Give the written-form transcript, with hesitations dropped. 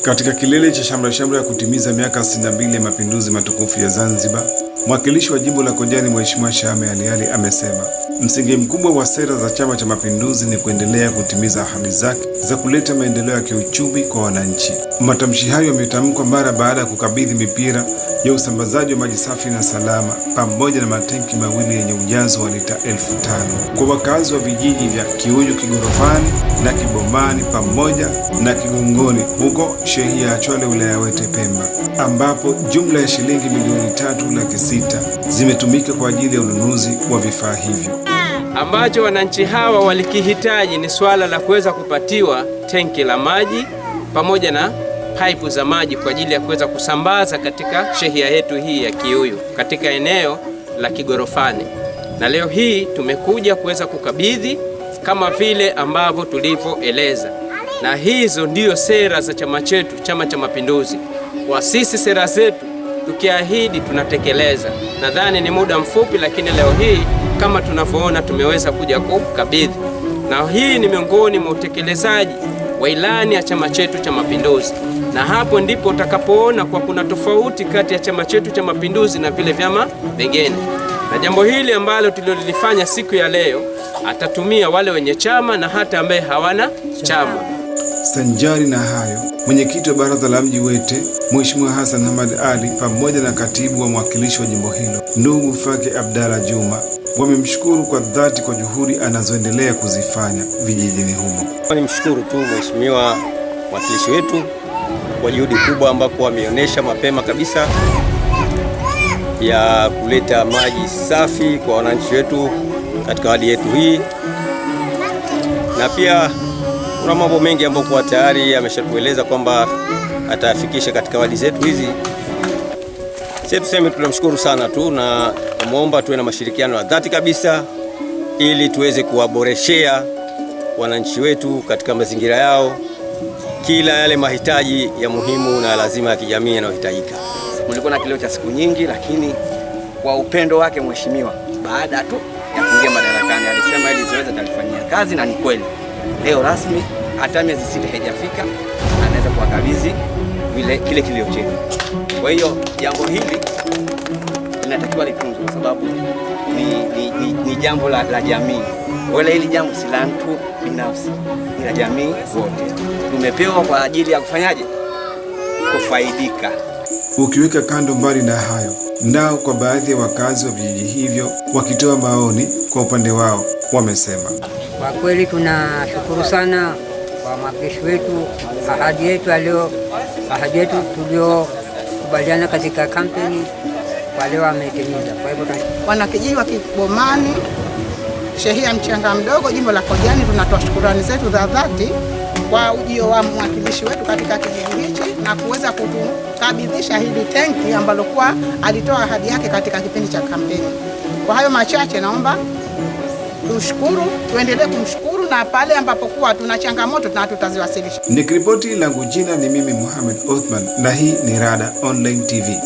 Katika kilele cha shamra ya kutimiza miaka 62 ya mapinduzi matukufu ya Zanzibar, mwakilishi wa jimbo la Kojani Mheshimiwa Shame Ali amesema msingi mkubwa wa sera za Chama cha Mapinduzi ni kuendelea kutimiza ahadi zake za kuleta maendeleo ya kiuchumi kwa wananchi. Matamshi hayo yametamkwa mara baada ya kukabidhi mipira ya usambazaji wa maji safi na salama pamoja na matenki mawili yenye ujazo wa lita 5,000 kwa wakazi wa vijiji vya Kiuyu, Kigorofani na Kibomani pamoja na Kigongoni huko Shehia ya Chwale wilaya Wete Pemba, ambapo jumla ya shilingi milioni 3,600,000 zimetumika kwa ajili ya ununuzi wa vifaa hivyo. Ambacho wananchi hawa walikihitaji ni swala la kuweza kupatiwa tenki la maji pamoja na paipu za maji kwa ajili ya kuweza kusambaza katika shehia yetu hii ya Kiuyu katika eneo la Kigorofani. Na leo hii tumekuja kuweza kukabidhi kama vile ambavyo tulivyoeleza. Na hizo ndio sera za chama chetu, Chama cha Mapinduzi. Kwa sisi sera zetu tukiahidi tunatekeleza. Nadhani ni muda mfupi, lakini leo hii kama tunavyoona tumeweza kuja kukabidhi. Na hii ni miongoni mwa utekelezaji wa ilani ya chama chetu cha Mapinduzi. Na hapo ndipo utakapoona kwa kuna tofauti kati ya chama chetu cha Mapinduzi na vile vyama vingine. Na jambo hili ambalo tulilofanya siku ya leo atatumia wale wenye chama na hata ambaye hawana chama. Sanjari na hayo, mwenyekiti wa baraza la mji Wete Mheshimiwa Hassan Hamad Ali pamoja na katibu wa mwakilishi wa jimbo hilo ndugu Faki Abdalla Juma wamemshukuru kwa dhati kwa juhudi anazoendelea kuzifanya vijijini humo. Nimshukuru tu mheshimiwa mwakilishi wetu kwa juhudi kubwa ambapo ameonyesha mapema kabisa ya kuleta maji safi kwa wananchi wetu katika wadi yetu hii, na pia kuna mambo mengi ambayo kwa tayari ameshatueleza kwamba atafikisha katika wadi zetu hizi. Sisi tuseme tunamshukuru sana tu na muomba tuwe na mashirikiano ya dhati kabisa ili tuweze kuwaboreshea wananchi wetu katika mazingira yao kila yale mahitaji ya muhimu na lazima ya kijamii yanayohitajika. Mlikuwa na kilio cha siku nyingi, lakini kwa upendo wake mheshimiwa, baada tu ya kuingia madarakani alisema ili zoezi atalifanyia kazi, na ni kweli leo rasmi hata miezi 6 haijafika anaweza kuwakabidhi kile kilio chetu. Kwa hiyo jambo hili linatakiwa litunzwe kwa sababu ni jambo la jamii. Wala hili jambo si la mtu binafsi, ni la jamii wote. Tumepewa kwa ajili ya kufanyaje? Kufaidika. Ukiweka kando mbali na hayo, nao kwa baadhi ya wakazi wa vijiji hivyo wakitoa maoni kwa upande wao wamesema, kwa kweli tunashukuru sana kwa mwakilishi wetu, ahadi yetu tuliokubaliana katika kampeni kwa leo ametimiza. Kwa hivyo wanakijiji wa Kibomani, shehia Mchanga Mdogo, jimbo la Kojani, tunatoa shukrani zetu za dhati kwa ujio wa mwakilishi wetu katika kijiji hichi na kuweza kutukabidhisha hili tenki ambalo kwa alitoa ahadi yake katika kipindi cha kampeni. Kwa hayo machache naomba tushukuru, tuendelee kumshukuru, na pale ambapo kuwa tuna changamoto na tutaziwasilisha. Nikiripoti langu jina ni mimi Mohamed Othman na hii ni Rada Online TV.